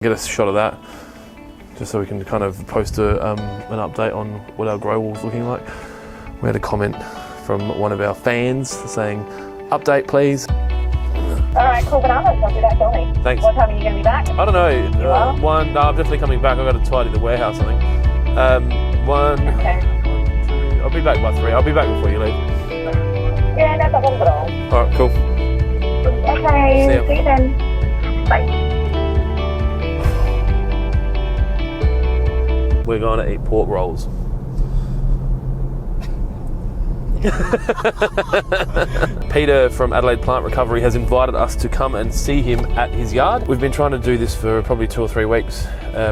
Get a shot of that, just so we can kind of post an update on what our grow wall's looking like. We had a comment from one of our fans saying, "Update, please." All right, cool bananas. I'll do that for me. Thanks. What time are you going to be back? I don't know. You are? No, I'm definitely coming back. I've got to tidy the warehouse, I think. Okay. 1, 2. I'll be back by 3. I'll be back before you leave. Yeah, no problems at all. All right, cool. Okay, see you then. Bye. We're going to eat pork rolls. Peter from Adelaide Plant Recovery has invited us to come and see him at his yard. We've been trying to do this for probably 2 or 3 weeks.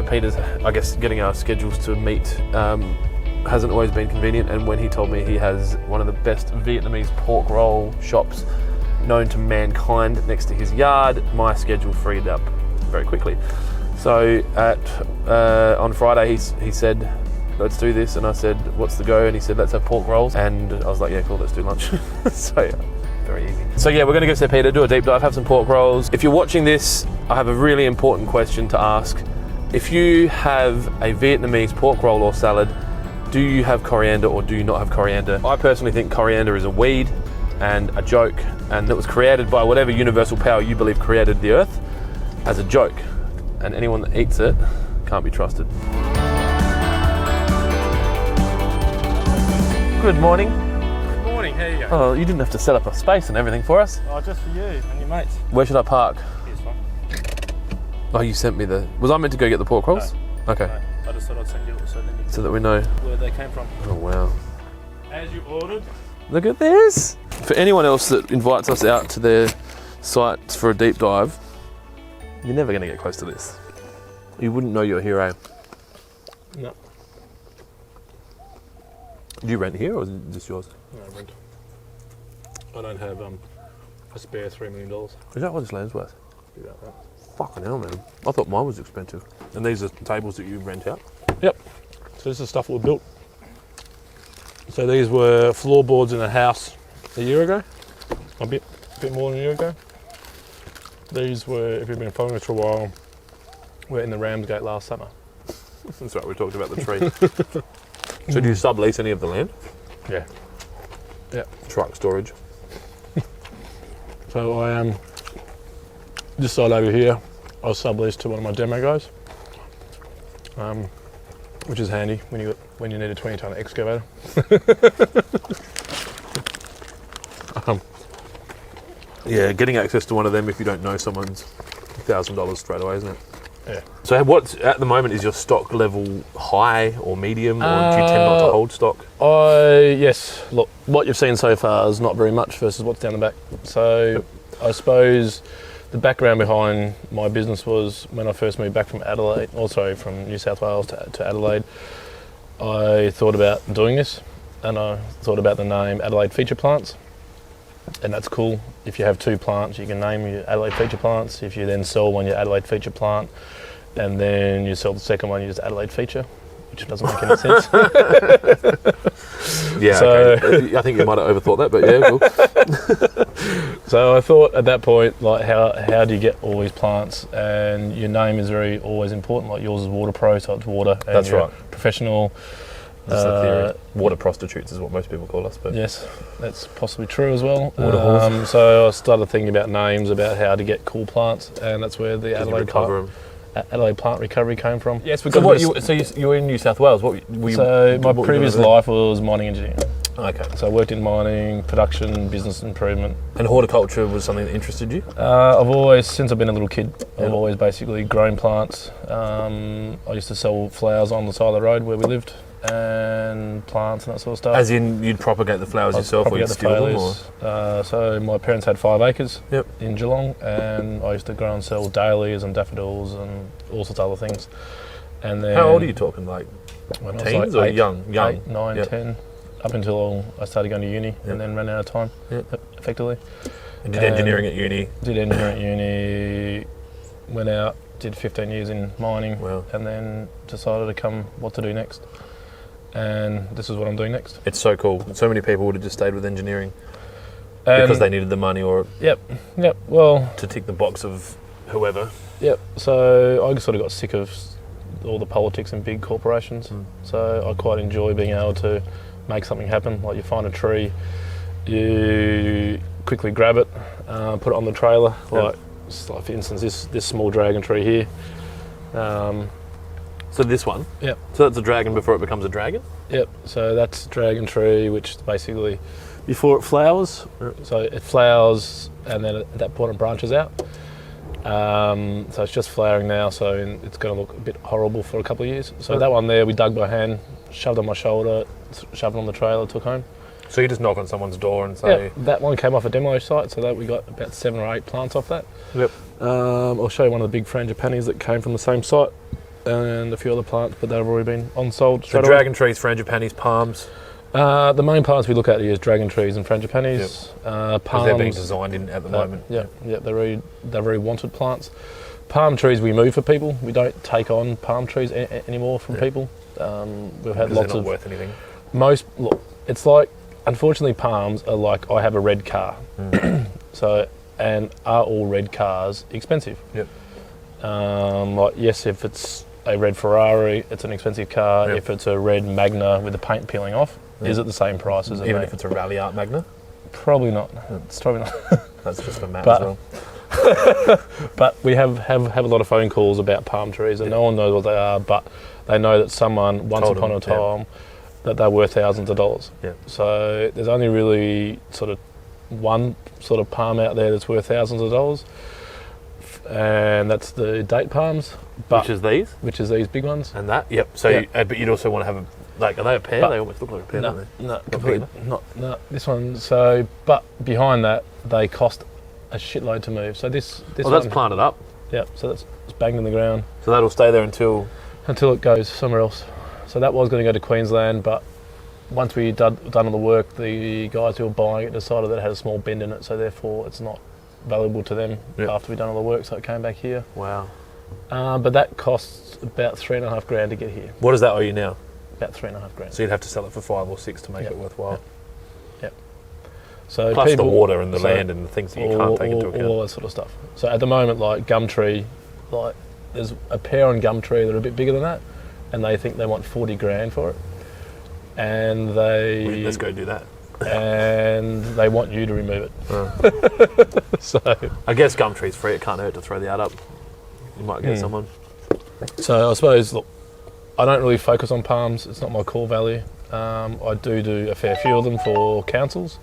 Peter's, I guess, getting our schedules to meet hasn't always been convenient, and when he told me he has one of the best Vietnamese pork roll shops known to mankind next to his yard, my schedule freed up very quickly. So on Friday he said, "Let's do this," and I said, "What's the go?" And he said, "Let's have pork rolls," and I was like, "Yeah, cool, let's do lunch." So yeah, very easy. So yeah, we're going to go see Peter, do a deep dive, have some pork rolls. If you're watching this, I have a really important question to ask. If you have a Vietnamese pork roll or salad, do you have coriander or do you not have coriander? I personally think coriander is a weed and a joke, and it was created by whatever universal power you believe created the earth as a joke, and anyone that eats it can't be trusted. Good morning. Good morning, how you going? Oh, you didn't have to set up a space and everything for us. Oh, just for you and your mates. Where should I park? Here's fine. Oh, you sent me the... Was I meant to go get the pork rolls? No. Okay. No, I just thought I'd send you it So that we know. where they came from. Oh, wow. As you ordered. Look at this. For anyone else that invites us out to their sites for a deep dive, you're never going to get close to this. You wouldn't know you're here, eh? No. Do you rent here or is it just yours? No, rent. I don't have a spare $3 million. Is that what this land's worth? Be about that. Fucking hell, man. I thought mine was expensive. And these are tables that you rent out? Yep. So this is stuff that we built. So these were floorboards in a house a year ago. A bit more than a year ago. These were, if you've been following us for a while, we're in the Ramsgate last summer. That's right, we talked about the tree. So do you sublease any of the land? Yeah. Yeah. Truck storage? So I this side over here, I was subleased to one of my demo guys, which is handy when you need a 20-ton excavator. Yeah, getting access to one of them if you don't know someone's $1,000 straight away, isn't it? Yeah. So what's at the moment, is your stock level high or medium, or do you tend not to hold stock? Yes. Look, what you've seen so far is not very much versus what's down the back. So I suppose the background behind my business was when I first moved back from Adelaide, from New South Wales to Adelaide, I thought about doing this, and I thought about the name Adelaide Feature Plants. And that's cool. If you have 2 plants, you can name your Adelaide Feature Plants. If you then sell one, your Adelaide Feature Plant, and then you sell the second one, you just Adelaide Feature, which doesn't make any sense. Yeah, so, okay. I think you might have overthought that, but yeah, cool. So I thought at that point, like, how do you get all these plants? And your name is always important. Like yours is Waterpro, so it's water. And That's right. Professional. That's the theory. Water prostitutes is what most people call us. But Yes, that's possibly true as well. Water whores. So I started thinking about names, about how to get cool plants, and that's where the Adelaide Plant Recovery came from. Yes, because you were in New South Wales. What were you? So my previous life was mining engineering. Okay. So I worked in mining, production, business improvement. And horticulture was something that interested you? I've always, since I've been a little kid, I've always basically grown plants. I used to sell flowers on the side of the road where we lived, and plants and that sort of stuff. As in, you'd propagate the flowers yourself, or you'd steal them? Or? So my parents had 5 acres Yep. in Geelong, and I used to grow and sell dahlias and daffodils and all sorts of other things. And then, how old are you talking? Like when I was teens like or young? 8, 9, Yep. 10, up until I started going to uni, and then ran out of time, effectively. And did engineering at uni? Did engineering at uni, went out, did 15 years in mining, Wow. and then decided to come what to do next. And this is what I'm doing next. It's so cool. So many people would have just stayed with engineering because they needed the money, or Yep. Well, to tick the box of whoever. Yep. So I sort of got sick of all the politics in big corporations. So I quite enjoy being able to make something happen. Like you find a tree, you quickly grab it, put it on the trailer. Like for instance, this small dragon tree here. So this one? Yep. So that's a dragon before it becomes a dragon? Yep. So that's a dragon tree, which is basically before it flowers. So it flowers and then at that point it branches out. So it's just flowering now, so it's going to look a bit horrible for a couple of years. So that one there, we dug by hand, shoved on my shoulder, shoved it on the trailer, took home. So you just knock on someone's door and say... Yeah, that one came off a demo site, so that we got about 7 or 8 plants off that. Yep. I'll show you one of the big Frangipanis that came from the same site, and a few other plants, but they've already been on-sold straight away. Dragon trees, Frangipanis, palms. The main plants we look at here is dragon trees and Frangipanis. Palms. They're being designed in at the moment. Yeah, they're very wanted plants. Palm trees we move for people. We don't take on palm trees anymore from people. We've had lots they're of... not worth anything. Look, it's like, unfortunately palms are like, I have a red car. So, and are all red cars expensive? Yep. Like, yes, if it's a red Ferrari, it's an expensive car. Yep. If it's a red Magna with the paint peeling off, is it the same price as Even if it's a Rally Art Magna? Probably not. It's probably not. That's just for Matt as well. But we have a lot of phone calls about palm trees, and no one knows what they are, but they know that someone once upon a time that they're worth thousands of dollars. Yeah. So there's only really sort of one sort of palm out there that's worth thousands of dollars, and that's the date palms. Which is these? Which is these big ones. And that? Yep. So, but you'd also want to have a... Like, are they a pear? They almost look like a pear, don't they? No, completely not. No, this one. So, but behind that, they cost a shitload to move. So this well, that's planted up. Yeah. So that's banged in the ground. So that'll stay there until it goes somewhere else. So that was going to go to Queensland, but once we done all the work, the guys who were buying it decided that it had a small bend in it, so therefore it's not valuable to them after we'd done all the work. So it came back here. Wow. But that costs about $3,500 to get here. What does that owe you now? About $3,500. So you'd have to sell it for 5 or 6 to make it worthwhile. Yep. So plus the water and the land and the things that you can't take into account. All that sort of stuff. So at the moment, like Gumtree, like there's a pair on Gumtree that are a bit bigger than that, and they think they want $40,000 for it. And they... Let's go do that. And they want you to remove it. So I guess Gumtree's free. It can't hurt to throw the ad up. You might get someone. So I suppose, look, I don't really focus on palms. It's not my core value. I do a fair few of them for councils,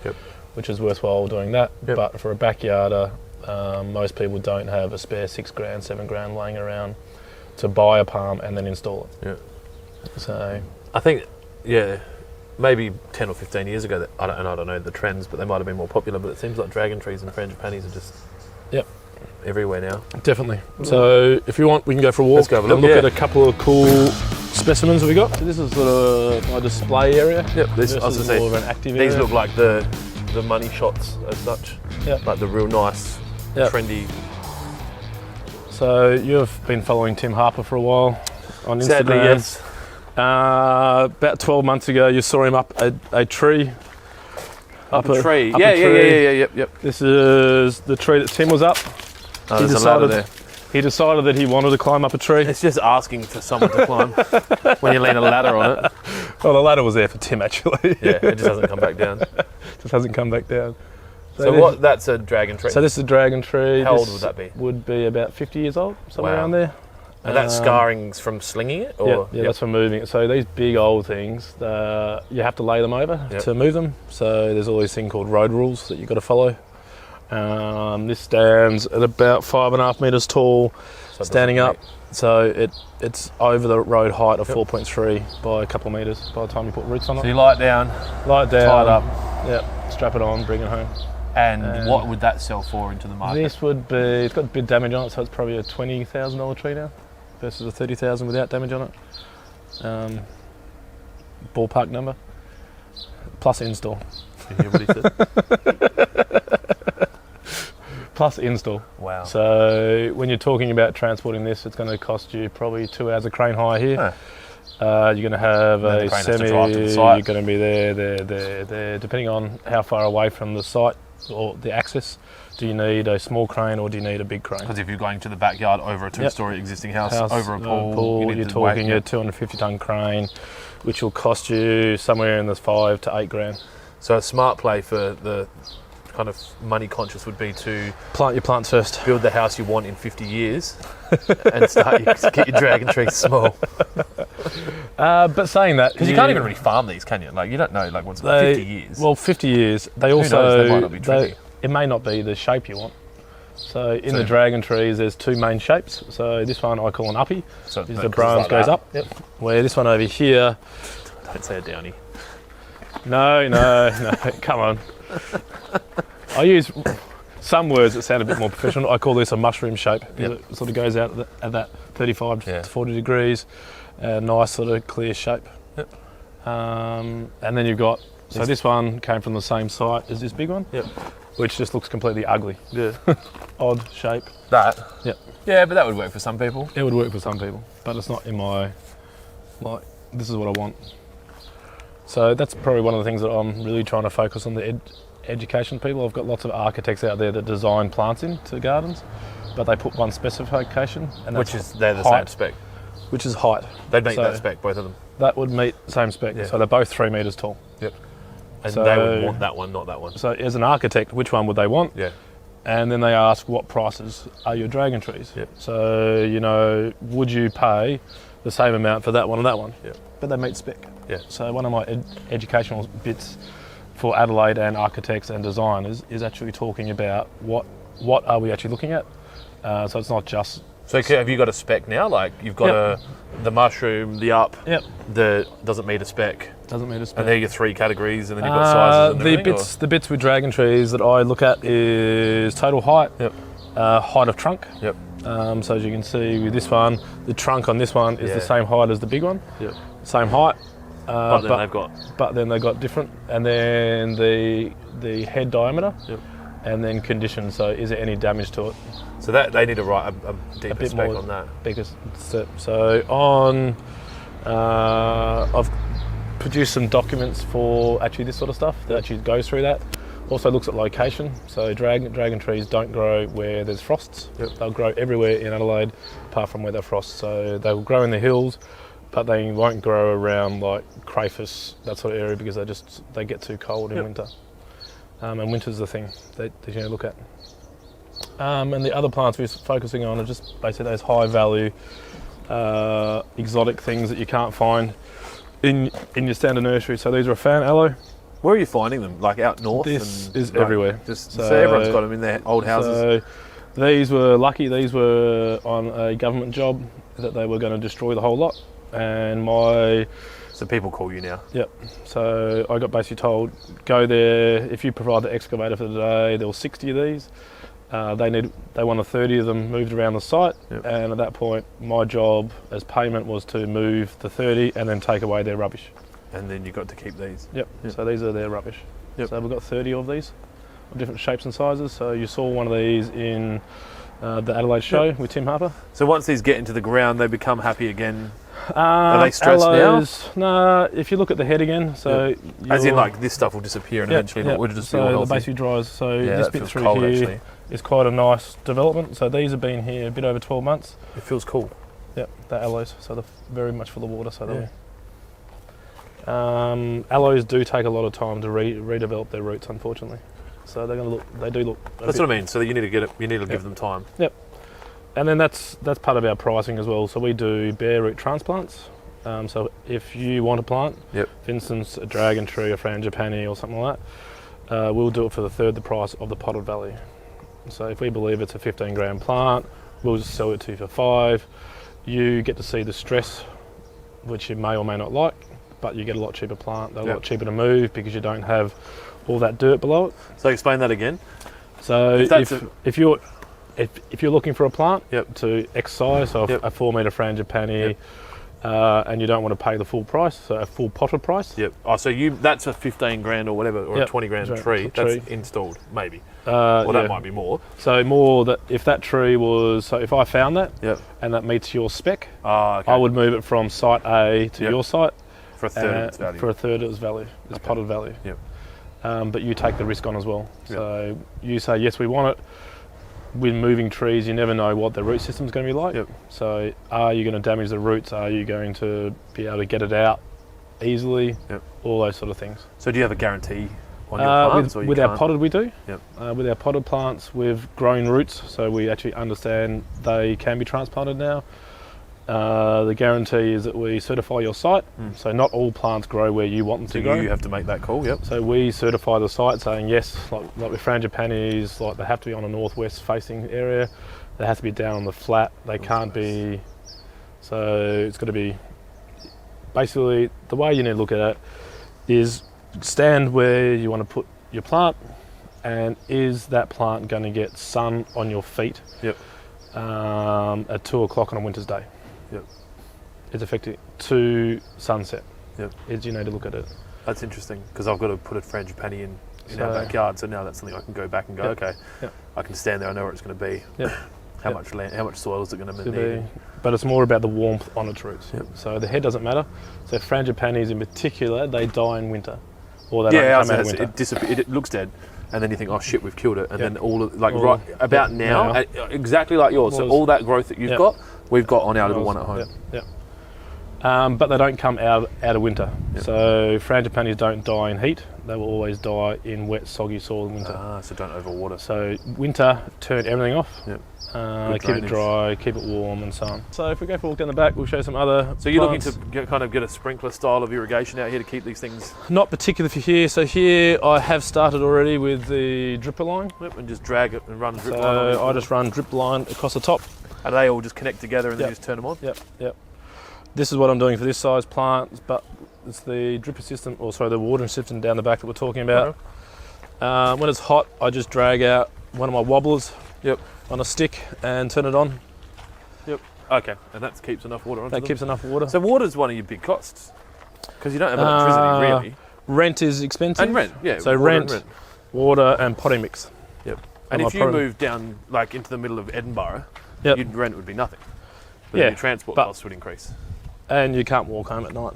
which is worthwhile doing that. But for a backyarder, most people don't have a spare $6,000, $7,000 laying around to buy a palm and then install it. Yeah. So I think, maybe 10 or 15 years ago, I don't know the trends, but they might have been more popular. But it seems like dragon trees and Frangipanis are just everywhere now. Definitely. So if you want, we can go for a walk. Let's go have a look. And look at a couple of cool specimens that we got. So this is sort of my display area. Yep. This is more of an active these area. look like the money shots as such. Yep. Like the real nice, trendy. So you've been following Tim Harper for a while on Instagram. Sadly, yes. About 12 months ago, you saw him up a tree. Up a tree. Up a tree. Yep. This is the tree that Tim was up. Oh, he decided that he wanted to climb up a tree. It's just asking for someone to climb when you lean a ladder on it. Well, the ladder was there for Tim actually. Yeah, it just hasn't come back down. Just hasn't come back down. So that's a dragon tree? So this is a dragon tree. How old would that be? Would be about 50 years old, somewhere around there. And that's scarring's from slinging it? Or? Yeah, that's from moving it. So these big old things, you have to lay them over to move them. So there's all these thing called road rules that you've got to follow. This stands at about 5.5 metres tall, standing up. So it's over the road height of 4.3 by a couple of metres by the time you put roots on it. So you lie it down, tie it up. Yep, strap it on, bring it home. And what would that sell for into the market? This would be, it's got a bit of damage on it, so it's probably a $20,000 tree now versus a $30,000 without damage on it. Ballpark number, plus install. You hear what he said? Plus install. Wow. So when you're talking about transporting this, it's going to cost you probably 2 hours of crane hire here. You're going to have a semi, you're going to be there, depending on how far away from the site or the access. Do you need a small crane or do you need a big crane? Because if you're going to the backyard over a two-story existing house, over a pool, you're talking a 250-ton crane, which will cost you somewhere in the $5 to $8 grand. So a smart play for the kind of money conscious would be to plant your plants first. Build the house you want in 50 years and get your dragon trees small. But saying that, because you can't even really farm these, can you? Like you don't know, like what's 50 years. Well, 50 years. They Who also knows, they might not be tricky. It may not be the shape you want. So in the dragon trees, there's two main shapes. So this one I call an uppy. So the branch goes up. Yep. Where this one over here. Don't say a downy. No. Come on. I use some words that sound a bit more professional. I call this a mushroom shape. It sort of goes out at that 35 to 40 degrees. A nice sort of clear shape. Yep. And then you've got, so this one came from the same site as this big one. Yep. Which just looks completely ugly. Yeah. Odd shape. That? Yep. Yeah, but that would work for some people. It would work for some people, but it's not in my, this is what I want. So that's probably one of the things that I'm really trying to focus on, the education people. I've got lots of architects out there that design plants into gardens, but they put one specification, and that's they're the same spec. Which is height. They'd meet that spec, both of them. That would meet same spec. Yeah. So they're both 3 metres tall. Yep. And they would want that one, not that one. So as an architect, which one would they want? Yeah. And then they ask, what prices are your dragon trees? Yep. So, would you pay the same amount for that one and that one? Yep. But they meet spec. Yeah. So one of my educational bits for Adelaide and architects and designers is actually talking about what are we actually looking at. So it's not just... So have you got a spec now? Like you've got the mushroom, the up, the doesn't meet a spec. Doesn't meet a spec. And they're your 3 categories, and then you've got sizes and everything? The bits with dragon trees that I look at is total height, height of trunk. Yep. So as you can see with this one, the trunk on this one is the same height as the big one. Yep. Same height. But then they've got different, and then the head diameter. Yep. And then condition. So is there any damage to it? So that they need to write a deeper spec on that. So I've produced some documents for actually this sort of stuff that actually goes through that. Also looks at location. So dragon trees don't grow where there's frosts. Yep. They'll grow everywhere in Adelaide apart from where there's frost. So they'll grow in the hills, but they won't grow around like crayfish, that sort of area, because they get too cold in winter. And winter's the thing that you look at. And the other plants we're focusing on are just basically those high value, exotic things that you can't find in your standard nursery. So these are a fan aloe. Where are you finding them? Like out north? This is everywhere. So everyone's got them in their old houses. So these were lucky. These were on a government job that they were going to destroy the whole lot. And So people call you now? Yep. So I got basically told, go there, if you provide the excavator for the day, there were 60 of these. They wanted 30 of them moved around the site, and at that point my job as payment was to move the 30 and then take away their rubbish. And then you got to keep these? Yep. So these are their rubbish. So we've got 30 of these, of different shapes and sizes. So you saw one of these in the Adelaide show with Tim Harper. So once these get into the ground, they become happy again? Are they stressed aloes, now? No, if you look at the head again, so as in like this stuff will disappear and eventually will just be all healthy. So the basically dries. So this bit through cold, here actually. Is quite a nice development. So these have been here a bit over 12 months. It feels cool. Yep, they're aloes, so they're very much full of water. So aloes do take a lot of time to redevelop their roots, unfortunately. So they're going to look. They do look. That's what I mean. So you need to get it. You need to give them time. Yep. And then that's part of our pricing as well. So we do bare root transplants. So if you want a plant, for instance, a dragon tree, a frangipani or something like that, we'll do it for the price of the potted value. So if we believe it's a 15 gram plant, we'll just sell it to you for 5. You get to see the stress, which you may or may not like, but you get a lot cheaper plant. They're a lot cheaper to move because you don't have all that dirt below it. So explain that again. So if you're looking for a plant to exercise, so a 4 metre frangipani, and you don't want to pay the full price, so a full potted price. Yep. Oh, so that's a 15 grand or whatever, or a 20 grand tree that's installed, maybe. Well, that might be more. So more that if that tree was, so if I found that and that meets your spec, I would move it from site A to your site for a third of its value. For a third of its value, its potted value. Yep. but you take the risk on as well. Yep. So you say, yes, we want it. With moving trees, you never know what the root system's going to be like. Yep. So are you going to damage the roots? Are you going to be able to get it out easily? Yep. All those sort of things. So do you have a guarantee on your plants? With our potted, we do. Yep. With our potted plants, we've grown roots, so we actually understand they can be transplanted now. The guarantee is that we certify your site, so not all plants grow where you want them to grow. You have to make that call, yep. So we certify the site saying yes, like with Frangipanis, like they have to be on a northwest facing area, they have to be down on the flat, they can't be, so it's got to be, basically the way you need to look at it is stand where you want to put your plant, and is that plant going to get sun on your feet at 2 o'clock on a winter's day? Yep. It's effective to sunset. Yep. You need to look at it. That's interesting, because I've got to put a frangipani in our backyard, so now that's something I can go back and go, okay, I can stand there, I know where it's going to be. Yep. How much land, how much soil is it going to need? But it's more about the warmth on its roots. Yep. So the head doesn't matter. So frangipanis in particular, they die in winter, or they don't come out of winter. It looks dead, and then you think, oh shit, we've killed it, and then right about now, exactly like yours. So all that growth that you've got, we've got on our little one at home. But they don't come out of winter. So frangipanis don't die in heat. They will always die in wet, soggy soil in winter. So don't overwater. So winter, turn everything off. Yep. Keep it dry, keep it warm, and so on. So if we go for a walk down the back, we'll show some other. So you're plants. looking to get a sprinkler style of irrigation out here to keep these things? Not particular for here. So here I have started already with the dripper line. Yep, and just drag it and run drip line. So I just run drip line across the top. And they all just connect together and then you just turn them on? Yep. This is what I'm doing for this size plant, but it's the dripper system, or sorry, the watering system down the back that we're talking about. When it's hot, I just drag out one of my wobblers on a stick and turn it on. Yep. Okay, and that keeps enough water on. That keeps enough water. So water's one of your big costs, because you don't have electricity really. Rent is expensive. And rent, yeah. So rent, water, and potting mix. Yep. And if you moved down like into the middle of Edinburgh, your rent would be nothing. But your transport costs would increase. And you can't walk home at night.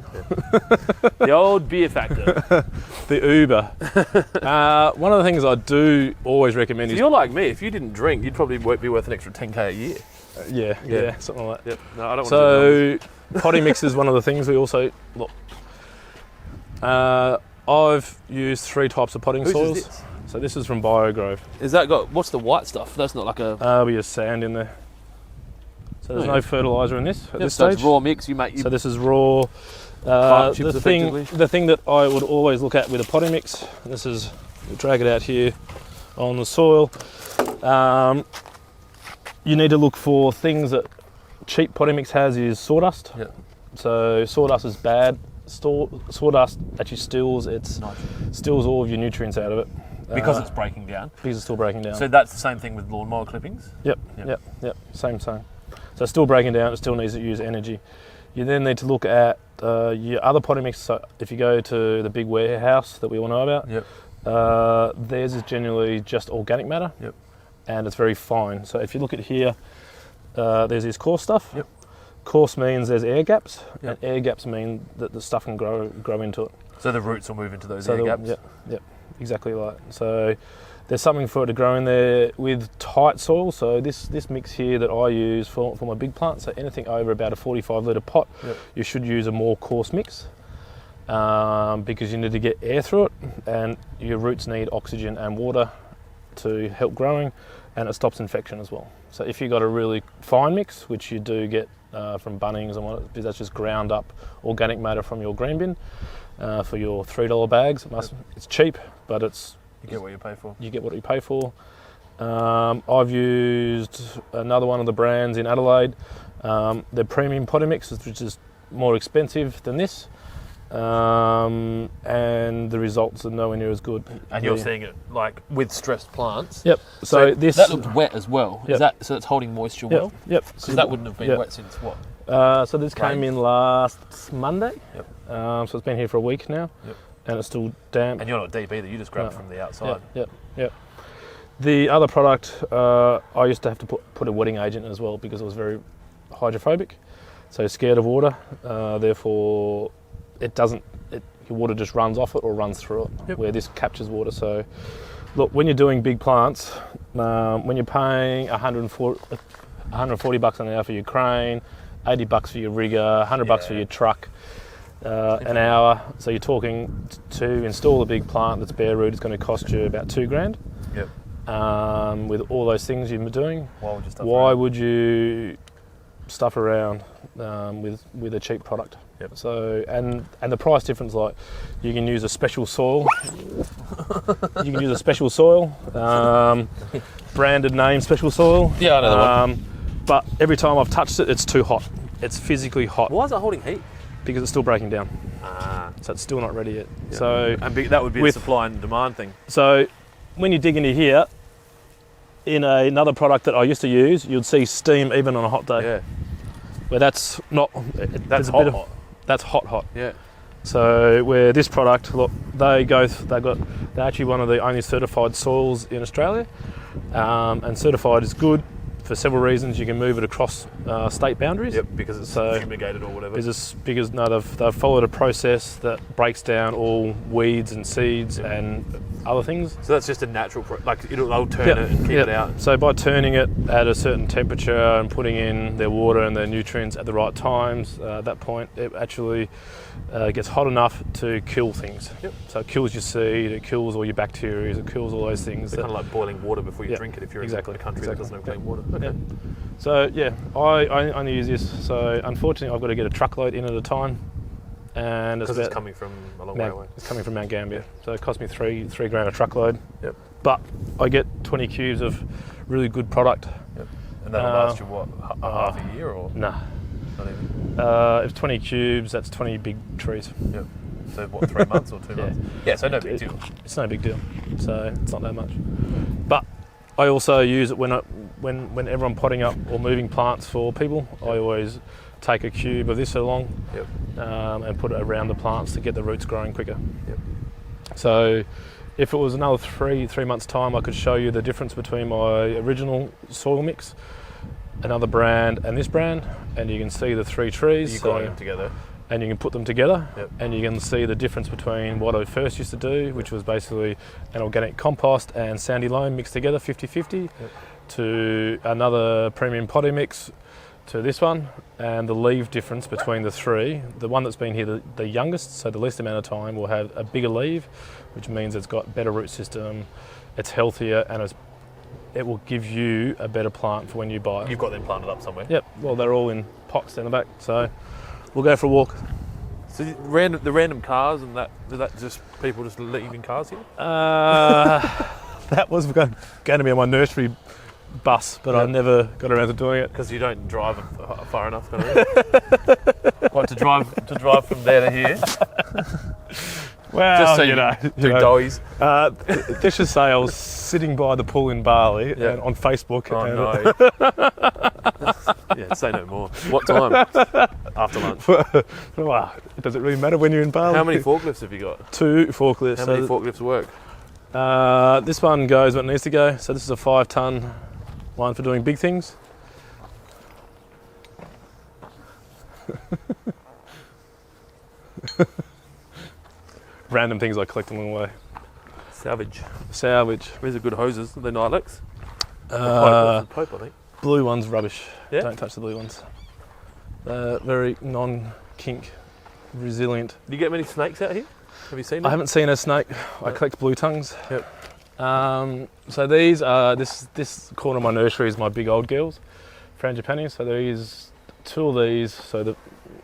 The old beer factor. The Uber. One of the things I do always recommend is... you're like me. If you didn't drink, you'd probably be worth an extra 10k a year. Yeah, something like that. Yep. No, I don't want to So potting mix is one of the things we also... Look, I've used 3 types of potting soils. Is this? So this is from BioGrove. Is that got... What's the white stuff? That's not like a... We use sand in there. So there's no fertiliser in this at this so stage. It's raw mix. So this is raw. The thing that I would always look at with a potting mix, and this is, we drag it out here on the soil. You need to look for things that cheap potting mix has is sawdust. So sawdust is bad. Sawdust actually steals all of your nutrients out of it. Because it's breaking down. Because it's still breaking down. So that's the same thing with lawnmower clippings? Yep. Same. So it's still breaking down, it still needs to use energy. You then need to look at your other potting mix. So if you go to the big warehouse that we all know about, theirs is generally just organic matter, and it's very fine. So if you look at here, there's this coarse stuff. Coarse means there's air gaps, and air gaps mean that the stuff can grow into it. So the roots will move into those air gaps? Yep, exactly right. So there's something for it to grow in there with tight soil. So this mix here that I use for my big plants, so anything over about a 45 litre pot, you should use a more coarse mix because you need to get air through it, and your roots need oxygen and water to help growing, and it stops infection as well. So if you've got a really fine mix, which you do get from Bunnings and what, that's just ground up organic matter from your green bin for your $3 bags. It's cheap, but it's... You get what you pay for. You get what you pay for. I've used another one of the brands in Adelaide. They're premium potting mixes, which is more expensive than this. And the results are nowhere near as good. And you're seeing it like with stressed plants. Yep. So this that looks wet as well. Yep. Is that so? It's holding moisture well. Yep. Because that wouldn't have been wet since what? So this came in last Monday. Yep. So it's been here for a week now. Yep. And it's still damp. And you're not deep either. You just grab it from the outside. Yep. The other product, I used to have to put a wetting agent in as well because it was very hydrophobic. So scared of water. Therefore, it your water just runs off it or runs through it, Yep. where this captures water. So, look, when you're doing big plants, when you're paying $140 an hour for your crane, $80 for your rigger, $100 for your truck, an hour. So you're talking to install a big plant that's bare root, it's going to cost you about $2,000. Yep. With all those things you're doing, Why would you stuff around with a cheap product? Yep. So and the price difference, like you can use a special soil. Branded name special soil. Yeah, I know that one. But every time I've touched it, it's too hot. It's physically hot. Why is it holding heat? Because it's still breaking down. Ah. So it's still not ready yet. Yeah. So and that would be a supply and demand thing. So when you dig into here, in another product that I used to use, you'd see steam even on a hot day. Yeah. Where that's not. That's hot. That's hot. Yeah. So where this product, look, they're actually one of the only certified soils in Australia, and certified is good for several reasons. You can move it across state boundaries. Yep, because it's fumigated or whatever. Because they've followed a process that breaks down all weeds and seeds and other things. So that's just a natural, they'll turn it and keep it out. So by turning it at a certain temperature and putting in their water and their nutrients at the right times, at that point it actually gets hot enough to kill things. Yep. So it kills your seed, it kills all your bacteria, it kills all those things. It's kind of like boiling water before you drink it if you're in a country that doesn't have clean water. Okay. Yeah. So yeah, I only use this. So unfortunately I've got to get a truckload in at a time. And because it's coming from a long way away. It's coming from Mount Gambier. So it cost me $3,000 a truckload. Yep. But I get 20 cubes of really good product. Yep. And that'll last you what, half a year or? Nah. Not even. If 20 cubes, that's 20 big trees. Yep. So what, 3 months or 2 months? Yeah, so no big deal. It's no big deal. So it's not that much. But I also use it whenever I'm potting up or moving plants for people. I always take a cube of this along and put it around the plants to get the roots growing quicker. Yep. So if it was another three months' time, I could show you the difference between my original soil mix, another brand and this brand, and you can see the three trees. You got them together. And you can put them together, Yep. and you can see the difference between what I first used to do, which was basically an organic compost and sandy loam mixed together, 50-50, to another premium potting mix, to this one, and the leaf difference between the three. The one that's been here the youngest, so the least amount of time, will have a bigger leaf, which means it's got better root system, it's healthier, and it will give you a better plant for when you buy it. You've got them planted up somewhere? Yep, well they're all in pots down the back, so we'll go for a walk. So the random cars and that just people just leaving cars here? That was going to be on my nursery bus, but I never got around to doing it. Because you don't drive far enough, kind of. What, to drive from there to here? Well, just so you know, do doughies. Let's just say I was sitting by the pool in Bali and on Facebook. Oh no! Yeah, say no more. What time? After lunch. Well, does it really matter when you're in Bali? How many forklifts have you got? 2 forklifts. How many forklifts work? This one goes what it needs to go. So this is a 5-ton one for doing big things. Random things I collect along the way. Salvage. Where's the good hoses? Are they Nilex? Pope, I think. Blue ones, rubbish. Yeah? Don't touch the blue ones. They're very non-kink, resilient. Do you get many snakes out here? Have you seen them? I haven't seen a snake. I collect blue tongues. Yep. So these are, this corner of my nursery is my big old Gills Frangipani. So there's 2 of these. So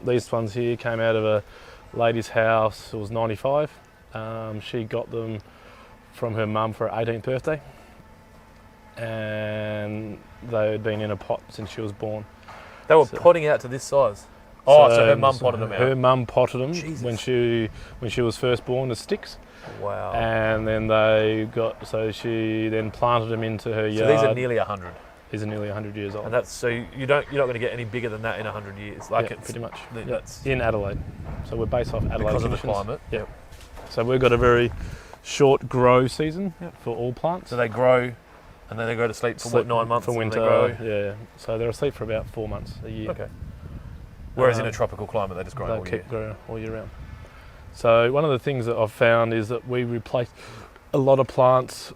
these ones here came out of a lady's house. It was 95. She got them from her mum for her 18th birthday, and they had been in a pot since she was born. They were potting out to this size. Oh, so her mum potted them out. Her mum potted them Jesus. when she was first born as sticks. Wow. And then she then planted them into her yard. So these are nearly 100. These are nearly 100 years old. And that's so you're not going to get any bigger than that in 100 years. Like yeah, pretty much. That's in Adelaide. So we're based off Adelaide because conditions. of the climate. Yep. So we've got a very short grow season for all plants. So they grow, and then they go to sleep for 9 months for winter. They grow. Yeah. So they're asleep for about 4 months a year. Okay. Whereas in a tropical climate, they just grow all year. Keep growing all year round. So one of the things that I've found is that we replace a lot of plants,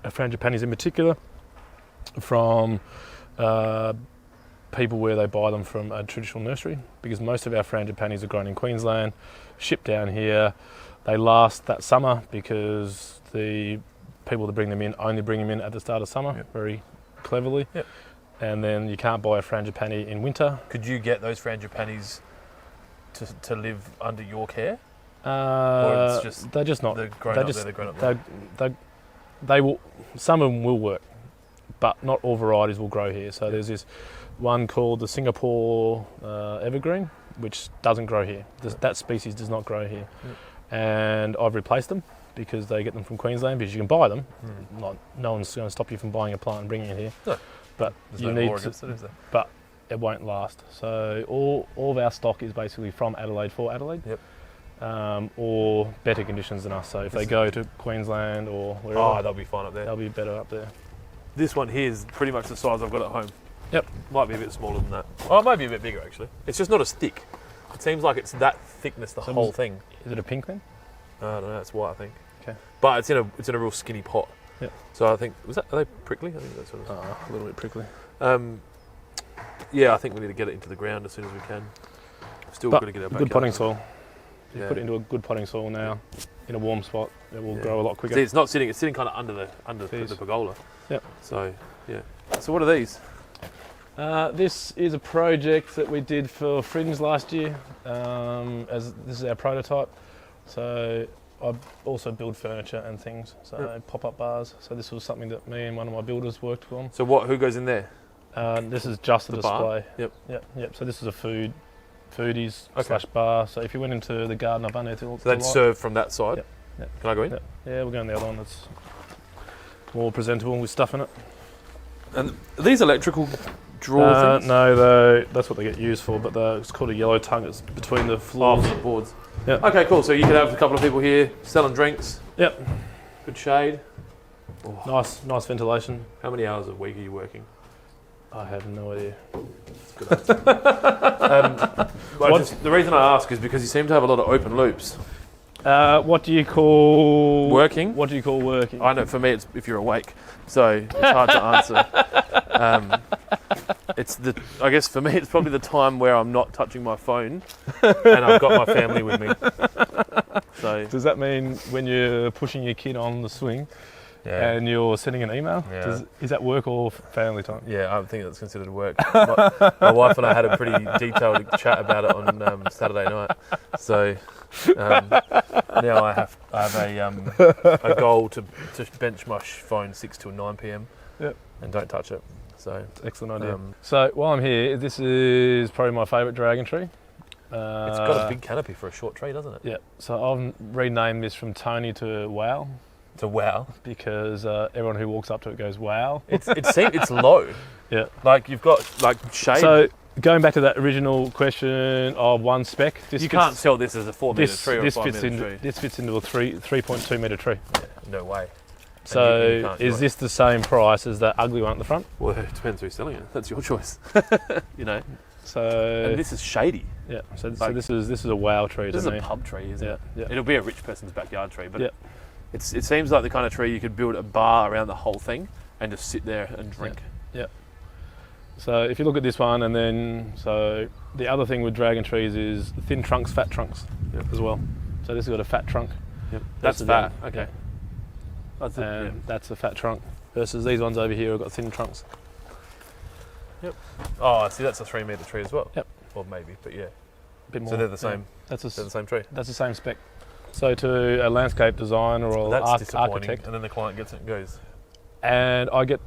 Frangipanis in particular, from people where they buy them from a traditional nursery, because most of our Frangipanis are grown in Queensland, shipped down here. They last that summer because the people that bring them in only bring them in at the start of summer, very cleverly. Yep. And then you can't buy a Frangipani in winter. Could you get those Frangipanis to live under your care? Or it's just they're just not. They're grown up there, they're grown up there. They will. Some of them will work, but not all varieties will grow here. So there's this one called the Singapore Evergreen, which doesn't grow here. That species does not grow here, and I've replaced them because they get them from Queensland, because you can buy them. No one's going to stop you from buying a plant and bringing it here. No. But There's you no need law to. against it, is there? But it won't last. So all of our stock is basically from Adelaide for Adelaide. Yep. Or better conditions than us. So if they go to Queensland or wherever, they'll be fine up there. they'll be better up there. This one here is pretty much the size I've got at home. Yep. Might be a bit smaller than that. Oh, it might be a bit bigger actually. It's just not as thick. It seems like it's that thickness, the whole thing. Is it a pink then? I don't know, it's white I think. Okay. But it's in a real skinny pot. Yep. So I think, are they prickly? I think that's sort of. A little bit prickly. Yeah, I think we need to get it into the ground as soon as we can. Still got to get our good potting soil. You Yeah. put it into a good potting soil now, in a warm spot, it will grow a lot quicker. See, it's not sitting. It's sitting kind of under the pergola. Yep. So yeah. So what are these? This is a project that we did for Fringe last year. As this is our prototype. So I also build furniture and things. So pop-up bars. So this was something that me and one of my builders worked on. So what? Who goes in there? This is just a The display. bar? Yep. So this is a foodies / bar. So if you went into the garden up underneath, So they'd serve from that side. Yep. Can I go in? Yeah, we'll go in the other one that's more presentable with stuff in it. And are these electrical drawer things? No, that's what they get used for, but it's called a yellow tongue. It's between the floors. Oh, the boards. Yep. Okay, cool. So you could have a couple of people here selling drinks. Yep. Good shade. Nice ventilation. How many hours a week are you working? I have no idea. Good answer. The reason I ask is because you seem to have a lot of open loops. What do you call Working? What do you call working? I know, for me, it's if you're awake. So it's hard to answer. I guess for me, it's probably the time where I'm not touching my phone and I've got my family with me. So Does that mean when you're pushing your kid on the swing and you're sending an email? Yeah. Is that work or family time? yeah, I think that's considered work. My wife and I had a pretty detailed chat about it on Saturday night. So now I have a goal to bench my phone 6 till 9 p.m. Yep. And don't touch it. So Excellent idea. So while I'm here, this is probably my favourite dragon tree. it's got a big canopy for a short tree, doesn't it? Yeah. So I've renamed this from Tony to Wow, It's a wow. because everyone who walks up to it goes wow. It's low. Yeah. Like you've got like shade. So going back to that original question of one spec, you can't sell this as a 4 metre tree or a this 5 fits metre in. tree. This fits into a 3.2 metre tree. Yeah, no way. So you can't do is it. this the same price as that ugly one at the front? Well, it depends who's selling it. That's your choice. You know. So And this is shady. yeah. So like- this is a wow tree This to is me. a pub tree, isn't it? Yeah. It'll be a rich person's backyard tree, but Yeah. it seems like the kind of tree you could build a bar around the whole thing and just sit there and drink. Yeah. So if you look at this one, and then so the other thing with dragon trees is thin trunks, fat trunks as well. So this has got a fat trunk. Yep. That's That's the fat. one. Okay. Yeah. That's it. And that's a fat trunk. Versus these ones over here have got thin trunks. Oh, I see. That's a 3 metre tree as well. Yep. Or maybe, but yeah. A bit more. So they're the same. That's They're the same tree. That's the same spec. So to a landscape designer or That's disappointing. architect, And then the client gets it and goes. and I got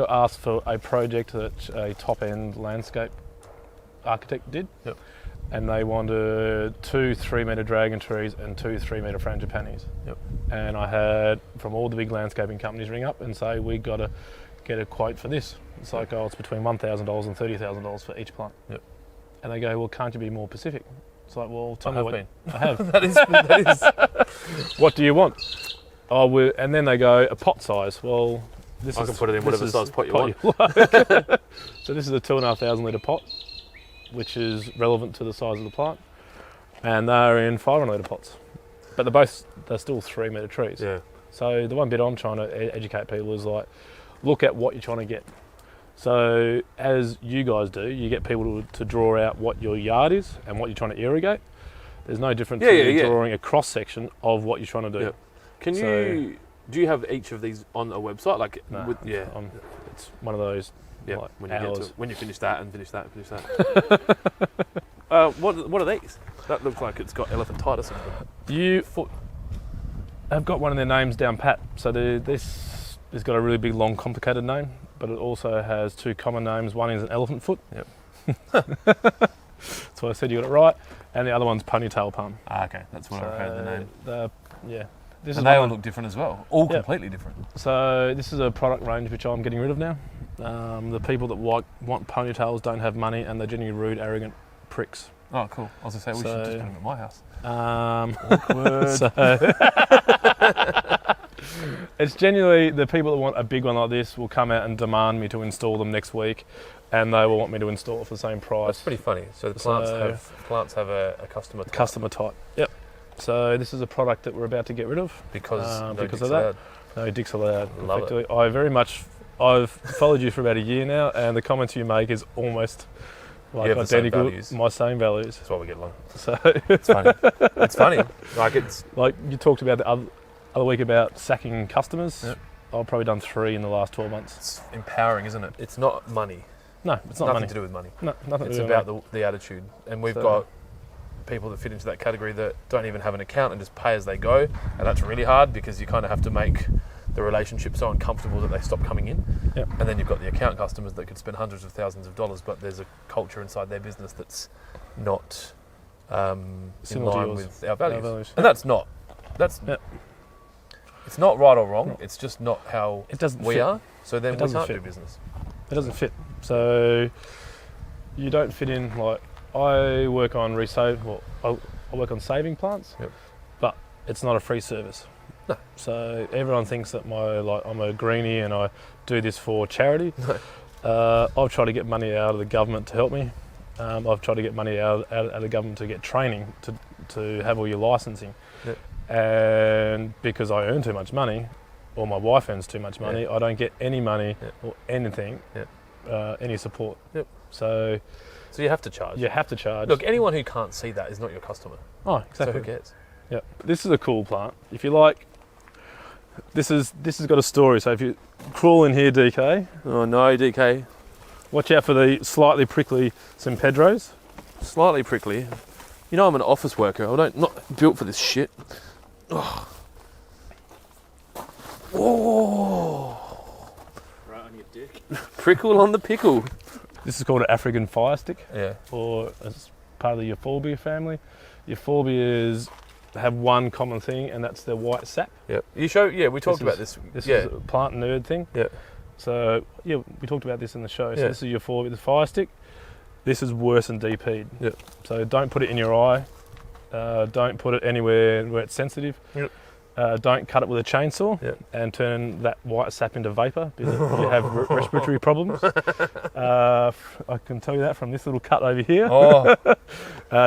asked for a project that a top-end landscape architect did. Yep. And they wanted 2 3-metre dragon trees and 2 3-metre frangipanis. Yep. And I had from all the big landscaping companies ring up and say, we got to get a quote for this. It's like, it's between $1,000 and $30,000 for each plant. Yep. And they go, well, can't you be more specific? It's like, well, tell me what. been. I have. That is. What do you want? And then they go, a pot size. Well, I can put it in whatever size pot you want. So this is a 2,500 litre pot, which is relevant to the size of the plant. and they're in 500 litre pots. But they're still 3 metre trees. Yeah. So the one bit I'm trying to educate people is like, look at what you're trying to get. So as you guys do, you get people to draw out what your yard is and what you're trying to irrigate. There's no difference to drawing a cross section of what you're trying to do. Yep. Do you have each of these on a website? Like, No, it's one of those. Yeah, like when you hours. get to, when you finish that and finish that and finish that. What are these? That looks like it's got elephantitis in it. Have got one of their names down pat. So this has got a really big, long, complicated name, but it also has 2 common names. One is an elephant foot. Yep. So I said you got it right. And the other one's ponytail palm. Ah, okay, that's what I've heard the name. This and is they all look different as well. All completely different. So this is a product range which I'm getting rid of now. The people that want ponytails don't have money, and they're genuinely rude, arrogant pricks. Oh, cool. I was going to say, we should just put them at my house. Awkward. It's genuinely the people that want a big one like this will come out and demand me to install them next week, and they will want me to install it for the same price. That's pretty funny. So the plants have a customer type. Customer type. Yep. So this is a product that we're about to get rid of because of dicks that. allowed. No dicks allowed. Love it. I've followed you for about a year now, and the comments you make is almost like identical. My same values. That's why we get along. So it's funny. It's funny. Like you talked about the other week about sacking customers. Yep. I've probably done 3 in the last 12 months. It's empowering, isn't it? It's not money. No, it's not nothing money. to do with money. No, nothing It's to do about with the attitude. And we've got people that fit into that category that don't even have an account and just pay as they go. And that's really hard because you kind of have to make the relationship so uncomfortable that they stop coming in. Yep. And then you've got the account customers that could spend hundreds of thousands of dollars, but there's a culture inside their business that's not in line with our values. And it's not right or wrong. It's just not how we are. So then we can't do business. It doesn't fit. So you don't fit in. Like I work on I work on saving plants, but it's not a free service. No. So everyone thinks that I'm a greenie and I do this for charity. No. I've tried to get money out of the government to help me. I've tried to get money out of the government to get training to have all your licensing. Yep. And because I earn too much money, or my wife earns too much money, I don't get any money or anything, any support. Yep. So you have to charge. You have to charge. Look, anyone who can't see that is not your customer. Oh, exactly. So who cares? Yeah. This is a cool plant. If you like, this has got a story. So if you crawl in here, DK. Oh no, DK. Watch out for the slightly prickly San Pedros. Slightly prickly. You know I'm an office worker. I'm not built for this shit. Oh. Oh. Right on your dick. Prickle on the pickle. This is called an African fire stick. Yeah. Or as part of the Euphorbia family. Euphorbias have one common thing, and that's their white sap. Yep. We talked about this. This is a plant nerd thing. Yeah. So we talked about this in the show. So yeah. this is Euphorbia, the fire stick. This is worse than DP'd. Yep. So don't put it in your eye. Don't put it anywhere where it's sensitive. Yep. Don't cut it with a chainsaw and turn that white sap into vapour because you have respiratory problems. I can tell you that from this little cut over here. Oh.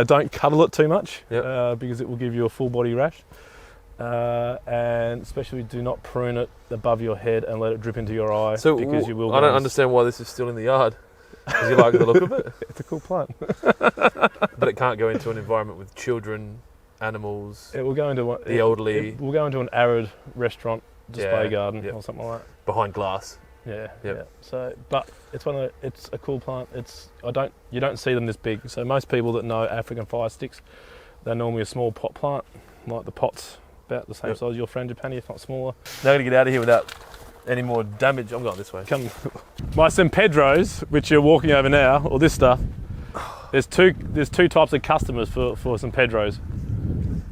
Don't cuddle it too much because it will give you a full body rash. And especially do not prune it above your head and let it drip into your eye because you will. I don't understand why this is still in the yard. Because you like the look of it? It's a cool plant. But it can't go into an environment with children, animals, it will go into the elderly. It will go into an arid restaurant display garden or something like that. Behind glass. Yeah. So, but it's a cool plant. You don't see them this big. So most people that know African fire sticks, they're normally a small pot plant, like the pot's about the same size as your Frangipani, if not smaller. Now I'm gonna get out of here without any more damage. I'm going this way. Come, my San Pedros, which you're walking over now, or this stuff. There's two types of customers for San Pedros.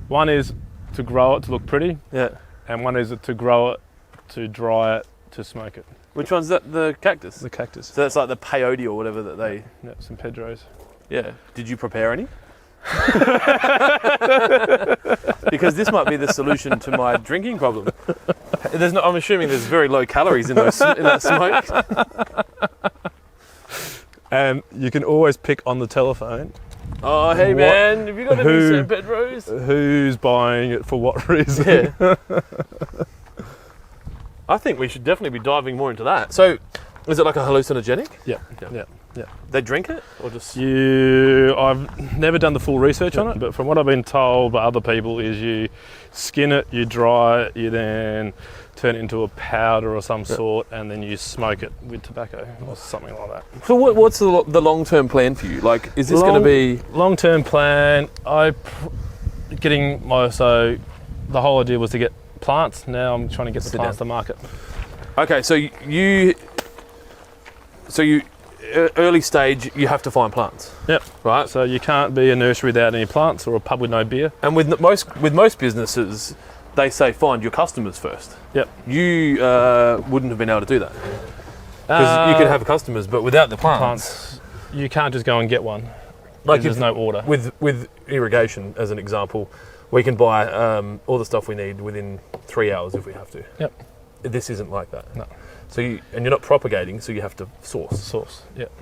One is to grow it to look pretty, and one is to grow it, to dry it, to smoke it. Which one's that? The cactus? The cactus. So that's like the peyote or whatever that they... Yeah, San Pedros. Yeah. Did you prepare any? Because this might be the solution to my drinking problem. I'm assuming there's very low calories in that smoke. And you can always pick on the telephone Oh, hey What- man, have you got any who- San Pedros? Who's buying it for what reason? Yeah. I think we should definitely be diving more into that. So, is it like a hallucinogenic? Yeah. Yeah. Yeah. They drink it or just? I've never done the full research on it, but from what I've been told by other people is you skin it, you dry it, you then turn it into a powder or some sort, and then you smoke it with tobacco or something like that. So what's the long-term plan for you? Like, is this going to be? Long-term plan, so the whole idea was to get plants. Now I'm trying to get the plants to market. Okay, so you early stage, you have to find plants. Yep. Right. So you can't be a nursery without any plants or a pub with no beer. And with most businesses, they say find your customers first. Yep. You wouldn't have been able to do that because you could have customers, but without the plants, you can't just go and get one. like There's no order. With irrigation, as an example, we can buy all the stuff we need within 3 hours if we have to. Yep. This isn't like that. No. So you're not propagating, so you have to source. Yep.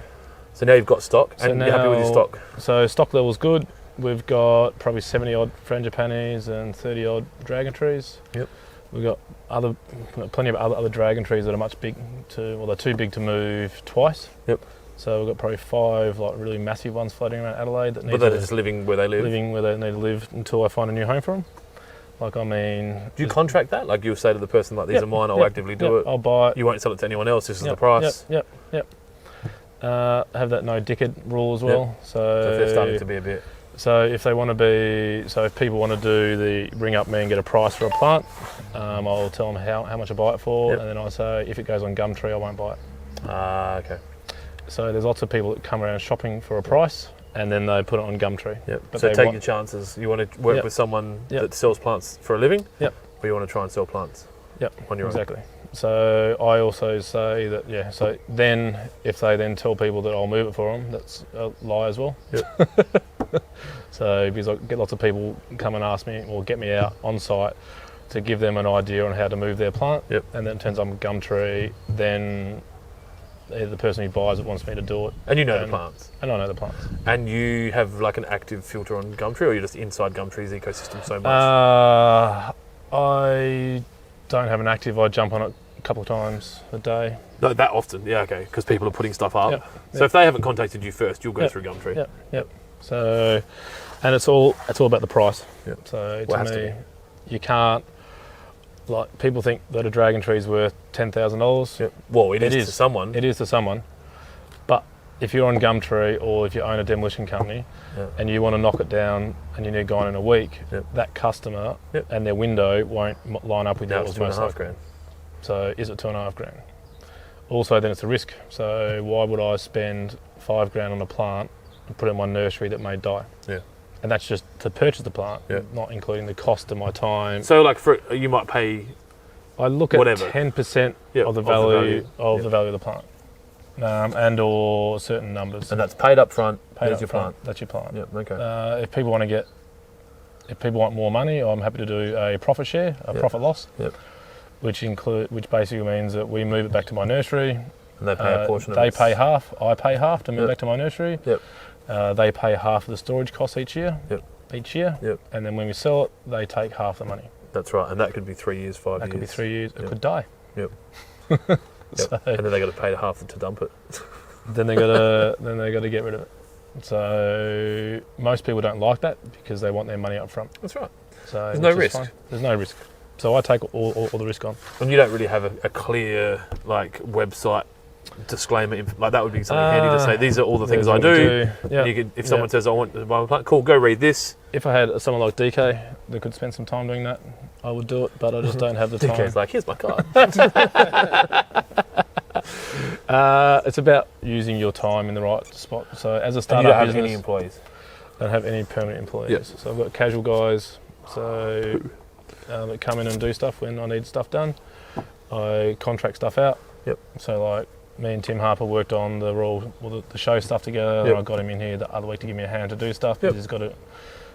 So now you've got stock, and you're happy with your stock. So stock level's good. We've got probably 70 odd frangipanis and 30 odd dragon trees. Yep. We've got plenty of other dragon trees that are they're too big to move twice. Yep. So we've got probably 5 like really massive ones floating around Adelaide that need But they're just living where they live. living where they need to live until I find a new home for them. Like, I mean... Do you contract that? Like, you'll say to the person, like, these Yep, are mine, I'll yep, actively do yep, it. I'll buy it. You won't sell it to anyone else, this is the Yep, price. Yep. Have that no dickhead rule as well. Yep. So if they're starting to be a bit... So if people want to do the ring up me and get a price for a plant, I'll tell them how much I buy it for, Yep. and then I say if it goes on Gumtree, I won't buy it. Okay. So there's lots of people that come around shopping for a price, and then they put it on Gumtree. Yep. But So they take want- your chances. You want to work Yep. with someone Yep. that sells plants for a living? Yep. Or you want to try and sell plants Yep. on your own? Exactly. So I also say that so then if they then tell people that I'll move it for them, that's a lie as well. Yep. So because I get lots of people come and ask me or get me out on site to give them an idea on how to move their plant. Yep. And then it turns on Gumtree, then the person who buys it wants me to do it. And you know the plants. And I know the plants. And you have like an active filter on Gumtree, or you're just inside Gumtree's ecosystem so much? I don't have an active. I jump on it a couple of times a day. No, that often. Yeah, okay. Because people are putting stuff up. Yep. So if they haven't contacted you first, you'll go Yep. through Gumtree. Yep. So, and it's all about the price. Yep. So Well, it has to to me, you can't. Like, people think that a dragon tree is worth $10,000. Yep. Well, it is to someone. It is to someone. But if you're on Gumtree or if you own a demolition company and you want to knock it down and you need gone in a week, that customer and their window won't line up with Now yours. it's $2.5 grand. So is it $2.5 grand? Also, then it's a risk. So why would I spend $5 grand on a plant and put it in my nursery that may die? Yeah. And that's just to purchase the plant, not including the cost of my time. So, like, you might pay. I look at whatever. 10% of the value of the plant, and or certain numbers. And that's paid up front. Paid There's up your front. plant. That's your plant. Yep. Okay. If people want more money, I'm happy to do a profit share, profit loss. Yep. Which basically means that we move it back to my nursery. And they pay a portion of it. They pay half. I pay half to move back to my nursery. Yep. They pay half of the storage costs each year. Yep. Yep. And then when we sell it, they take half the money. That's right. And that could be 3 years, 5 years. That could be 3 years. It could die. Yep. So, and then they got to pay half to dump it. then they got to get rid of it. So most people don't like that because they want their money up front. That's right. So there's no risk. Fine. There's no risk. So I take all the risk on. And you don't really have a clear website disclaimer. Like, that would be something handy to say. These are all the things I do. Yeah. You could, if someone says I want to buy a plant, cool, go read this. If I had someone like DK that could spend some time doing that, I would do it. But I just don't have the time. DK's like, here's my card. It's about using your time in the right spot. So as a startup you don't have business, any employees. I don't have any permanent employees. Yep. So I've got casual guys. So that come in and do stuff when I need stuff done. I contract stuff out. Yep. So like me and Tim Harper worked on the show stuff together. Yep. And I got him in here the other week to give me a hand to do stuff. Yep. He's got a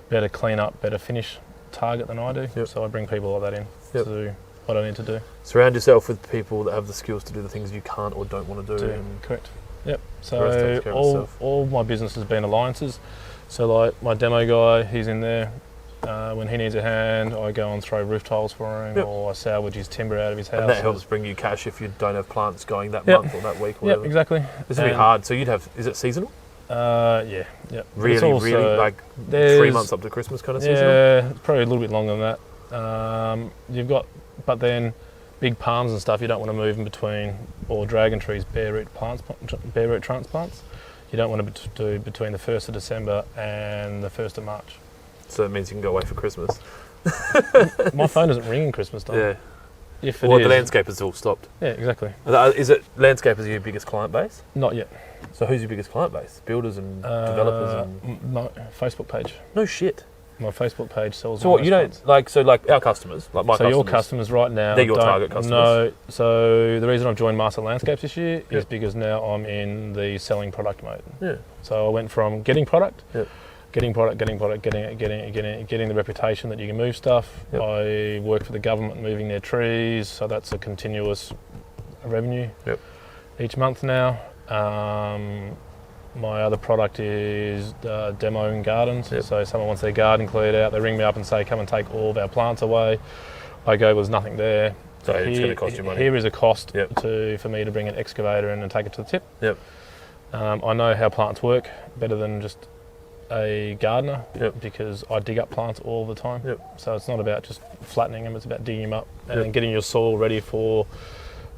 better clean up, better finish target than I do. Yep. So I bring people like that in to do what I need to do. Surround yourself with people that have the skills to do the things you can't or don't want to do. And Correct. Yep. the rest takes care of So itself. all my business has been alliances. So like my demo guy, he's in there. When he needs a hand, I go and throw roof tiles for him, or I salvage his timber out of his house. And that helps bring you cash if you don't have plants going that month or that week or whatever. Yep, exactly. This would be hard. So you'd have, is it seasonal? Yeah. Really, like 3 months up to Christmas kind of seasonal? Yeah, probably a little bit longer than that. You've got, but then big palms and stuff you don't want to move in between, or dragon trees, bare root transplants. You don't want to do between the 1st of December and the 1st of March. So that means you can go away for Christmas. My phone doesn't ring in Christmas time. Yeah. If it Well, is, the landscapers all stopped. Yeah, exactly. Is it landscapers your biggest client base? Not yet. So who's your biggest client base? Builders and developers and... No, Facebook page. No shit. My Facebook page sells. So what, you don't, like our customers, like my customers. So your customers right now. They're your target customers? No. So the reason I've joined Master Landscapes this year is because now I'm in the selling product mode. Yeah. So I went from getting product, Yep. getting the reputation that you can move stuff. Yep. I work for the government moving their trees, so that's a continuous revenue each month now. My other product is demoing gardens. Yep. So someone wants their garden cleared out, they ring me up and say, come and take all of our plants away. I go, well, there's nothing there. So it's going to cost you money. Here is a cost Yep. for me to bring an excavator in and take it to the tip. Yep. I know how plants work better than just a gardener because I dig up plants all the time. Yep. So it's not about just flattening them, it's about digging them up and getting your soil ready for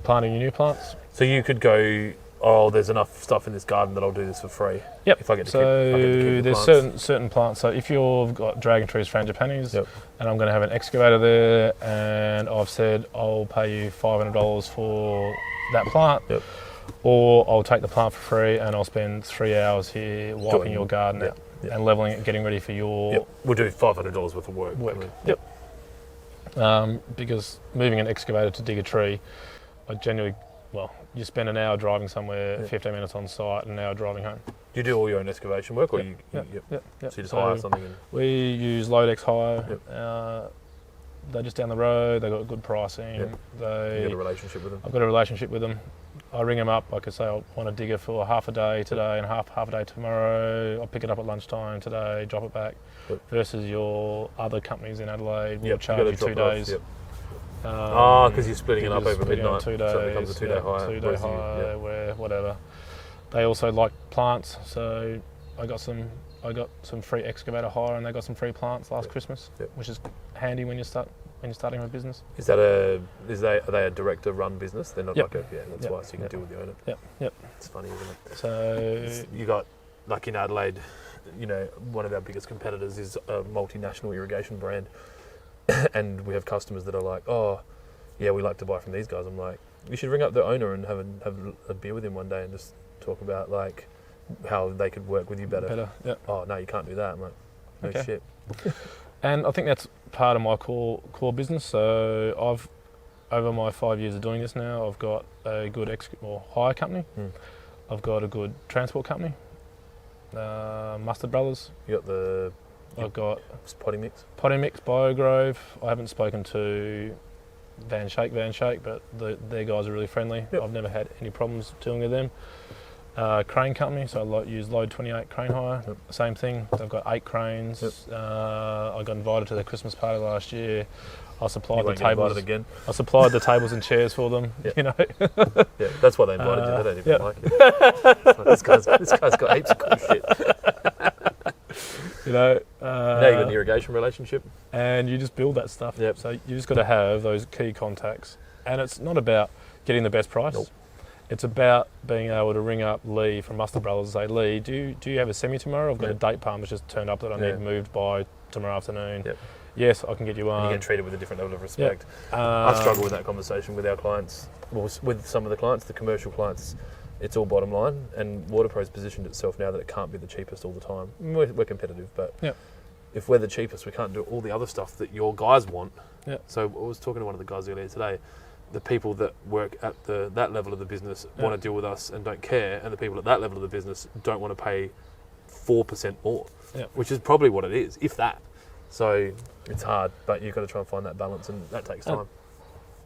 planting your new plants. So you could go, oh, there's enough stuff in this garden that I'll do this for free. Yep. If I get to so keep the there's certain plants. So if you've got dragon trees, frangipanis, and I'm going to have an excavator there, and I've said I'll pay you $500 for that plant, or I'll take the plant for free and I'll spend 3 hours here wiping your garden out and leveling it, getting ready for your. We'll do $500 worth of work. Because moving an excavator to dig a tree, I genuinely, you spend an hour driving somewhere, 15 minutes on site, and an hour driving home. Do you do all your own excavation work, or you So you just hire something? We use Lodex Hire. They're just down the road. They got good pricing. You got a relationship with them. I've got a relationship with them. I ring them up. I could say I want a digger for half a day today and half a day tomorrow. I'll pick it up at lunchtime today, drop it back. Versus your other companies in Adelaide will charge you 2 days. Because you're splitting it up over midnight, 2 days, so it becomes a 2 day hire. 2 day hire, where whatever. They also like plants, so I got some free excavator hire, and they got some free plants last Christmas, which is handy when you're starting a business. Are they a director run business? They're not like that's why, so you can deal with the owner. Yep. It's funny, isn't it? So you got, like in Adelaide, one of our biggest competitors is a multinational irrigation brand. And we have customers that are like, oh, yeah, we like to buy from these guys. I'm like, you should ring up the owner and have a beer with him one day and just talk about like how they could work with you better. Oh, no, you can't do that. I'm like, no shit. And I think that's part of my core business. So over my 5 years of doing this now, I've got a good hire company. I've got a good transport company, Mustard Brothers. I've got Potting Mix, BioGrove. I haven't spoken to Van Shake, but their guys are really friendly. I've never had any problems dealing with them. Crane company, so I use Load 28 crane hire. Same thing. They've got 8 cranes. I got invited to their Christmas party last year. I supplied the tables again. I supplied the tables and chairs for them. That's why they invited you. They don't even like you. This guy's got heaps of cool shit. Now you've got an irrigation relationship, and you just build that stuff. So you just got to have those key contacts, and it's not about getting the best price. It's about being able to ring up Lee from Mustard Brothers and say, Lee, do you have a semi tomorrow? I've got a date palm that's just turned up that I need moved by tomorrow afternoon. Yes, I can get you one. And you get treated with a different level of respect. I struggle with that conversation with our clients, with some of the clients, the commercial clients. It's all bottom line, and Waterpro's positioned itself now that it can't be the cheapest all the time. We're competitive, but if we're the cheapest, we can't do all the other stuff that your guys want. So I was talking to one of the guys earlier today. The people that work at that level of the business want to deal with us and don't care, and the people at that level of the business don't want to pay 4% more, which is probably what it is, if that. So it's hard, but you've got to try and find that balance, and that takes time.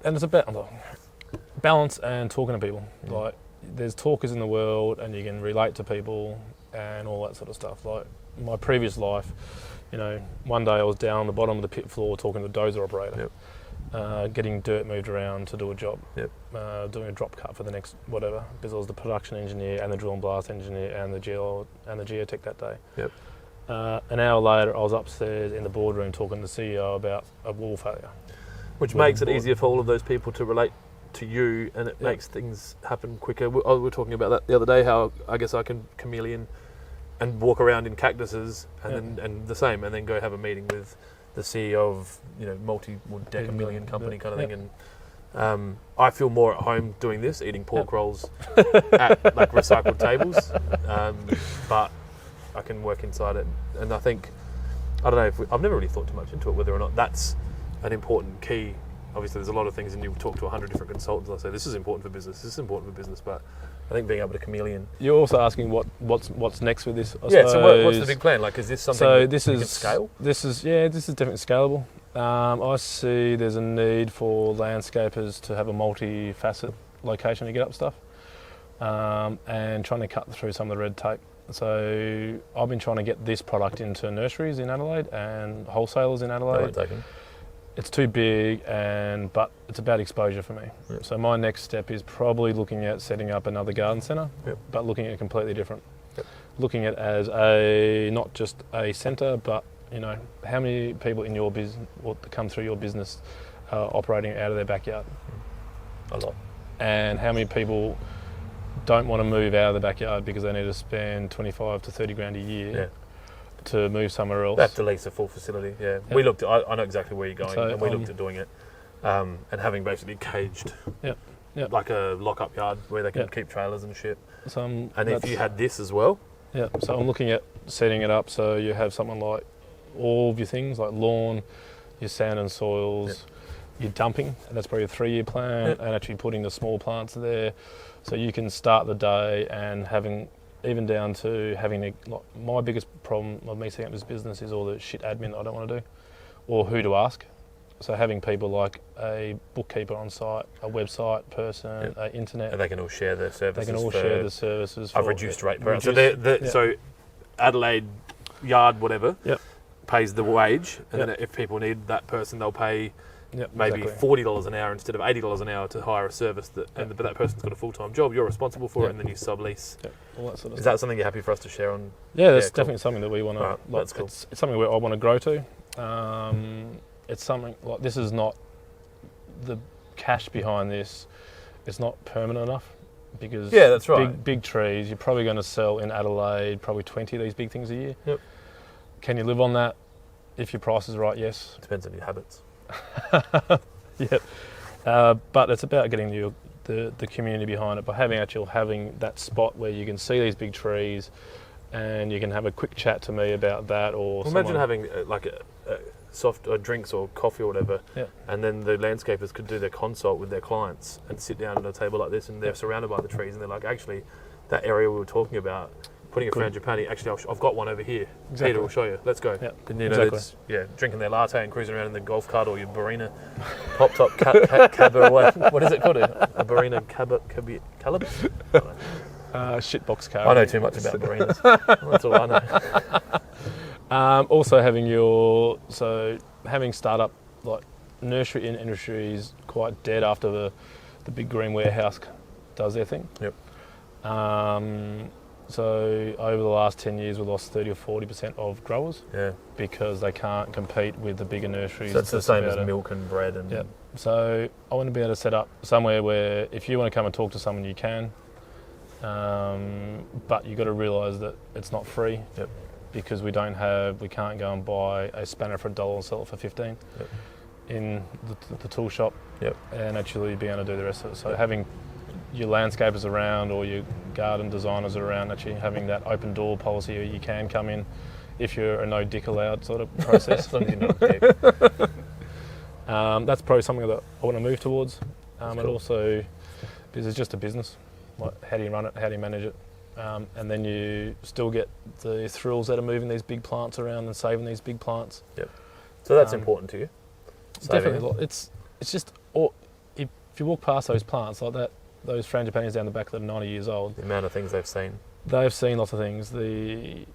And it's about balance and talking to people. Like, there's talkers in the world, and you can relate to people, and all that sort of stuff. Like my previous life, one day I was down on the bottom of the pit floor talking to the dozer operator, getting dirt moved around to do a job, doing a drop cut for the next whatever, because I was the production engineer and the drill and blast engineer and the geotech that day. An hour later, I was upstairs in the boardroom talking to the CEO about a wall failure. Which makes it easier for all of those people to relate to you, and it makes things happen quicker. We were talking about that the other day, how I guess I can chameleon and walk around in cactuses and the same, and then go have a meeting with the CEO of multi-decker million company kind of thing. And I feel more at home doing this, eating pork rolls at like recycled tables, but I can work inside it. And I think, I don't know, I've never really thought too much into it, whether or not that's an important key. Obviously, there's a lot of things, and you talk to 100 different consultants. I say this is important for business. This is important for business, but I think being able to chameleon. You're also asking what's next with this. So what's the big plan? Like, is this something that you can scale? This is definitely scalable. I see there's a need for landscapers to have a multi-facet location to get up stuff, and trying to cut through some of the red tape. So I've been trying to get this product into nurseries in Adelaide and wholesalers in Adelaide. It's too big, but it's about exposure for me. So my next step is probably looking at setting up another garden centre, but looking at completely different. Looking at as not just a centre, but how many people in your business or come through your business are operating out of their backyard? A lot. And how many people don't want to move out of the backyard because they need to spend 25 to 30 grand a year to move somewhere else? They have to lease a full facility. We looked at, I know exactly where you're going, and we looked at doing it, and having basically caged, like a lock-up yard where they can keep trailers and shit. And if you had this as well, so I'm looking at setting it up so you have something like all of your things, like lawn, your sand and soils, your dumping, and that's probably a 3-year plan, and actually putting the small plants there, so you can start the day and having. Even down to having my biggest problem of me setting up this business is all the shit admin that I don't want to do, or who to ask. So having people like a bookkeeper on site, a website person, internet, and they can all share their services. They can all share the services. I've reduced rate per hour. So Adelaide Yard, whatever, pays the wage, and then if people need that person, they'll pay. Maybe $40 an hour instead of $80 an hour to hire a service, but that person's got a full-time job. You're responsible for it, and then you sublease. All that sort of Is that something you're happy for us to share on? Yeah, that's definitely something that we want to. Right, that's cool. It's something where I want to grow to. It's something like this is not the cash behind this. It's not permanent enough because that's right. Big trees. You're probably going to sell in Adelaide probably 20 of these big things a year. Can you live on that if your price is right? Yes. It depends on your habits. But it's about getting the community behind it by having that spot where you can see these big trees, and you can have a quick chat to me about that. Or imagine having like a soft drinks or coffee or whatever, and then the landscapers could do their consult with their clients and sit down at a table like this, and they're surrounded by the trees, and they're like, actually, that area we were talking about. Putting a frangipani, actually, I've got one over here. Exactly. Peter will show you. Let's go. Drinking their latte and cruising around in the golf cart or your Barina pop-top cab. What is it called? A Barina Calib? Shitbox car. I know too much about Barinas. That's all I know. Also having startup, like nursery industry is quite dead after the big green warehouse does their thing. So over the last 10 years, we lost 30 or 40% of growers because they can't compete with the bigger nurseries. So that's the same as milk and bread. And So I want to be able to set up somewhere where if you want to come and talk to someone, you can. But you've got to realise that it's not free because we can't go and buy a spanner for $1 and sell it for 15 in the tool shop and actually be able to do the rest of it. So having your landscapers around or your garden designers around, actually having that open door policy where you can come in if you're a no dick allowed sort of process. As long as you're not a dick. That's probably something that I want to move towards. And cool. also, because it's just a business. Like, how do you run it? How do you manage it? And then you still get the thrills that are moving these big plants around and saving these big plants. So that's important to you? Definitely. It's just, if you walk past those plants like that, those frangipanis down the back that are 90 years old. The amount of things they've seen. they've seen lots of things. The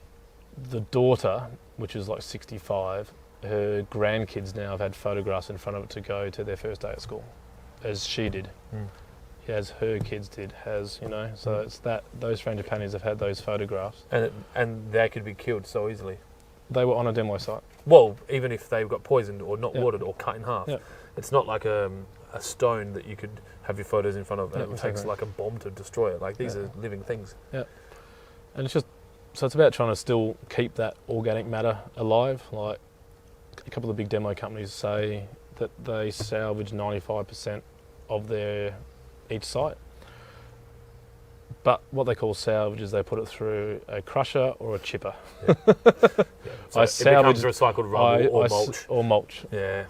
daughter, which is like 65, her grandkids now have had photographs in front of it to go to their first day at school, as she did. As her kids did, so it's that those Frangipanis have had those photographs. And they could be killed so easily. They were on a demo site. Well, even if they got poisoned or not watered or cut in half, Yep. it's not like a stone that you could have your photos in front of, and Yep, it takes exactly. like a bomb to destroy it. Like these are living things. Yeah, and it's about trying to still keep that organic matter alive. Like a couple of the big demo companies say that they salvage 95% of each site. But what they call salvage is they put it through a crusher or a chipper. Yeah. So I it salvage becomes recycled rubble or mulch. Or mulch. Yeah.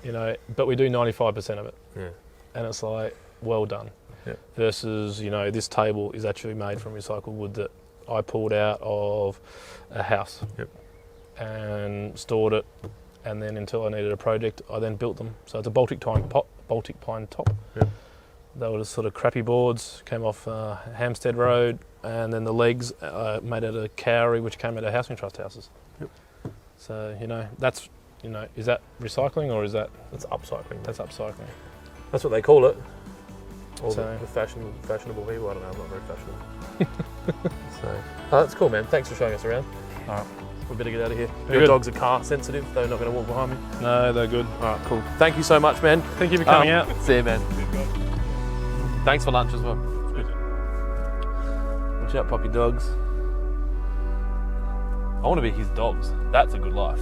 But we do 95% of it. Yeah. And it's like, well done. Yeah. Versus, this table is actually made from recycled wood that I pulled out of a house. Yep. And stored it, and then until I needed a project, I then built them. So it's a Baltic pine top. Yep. They were just sort of crappy boards, came off Hampstead Road, and then the legs made out of Cowrie, which came out of housing trust houses. Yep. So, that's, is that recycling or is that... That's upcycling. That's upcycling. That's what they call it. All So- the fashionable people. I don't know, I'm not very fashionable. That's cool, man. Thanks for showing us around. All right. We better get out of here. You're Your good. dogs are car sensitive. They're not going to walk behind me. No, they're good. All right, cool. Thank you so much, man. Thank you for coming out. See you, man. Thanks for lunch as well. Watch out, puppy dogs. I want to be his dogs. That's a good life.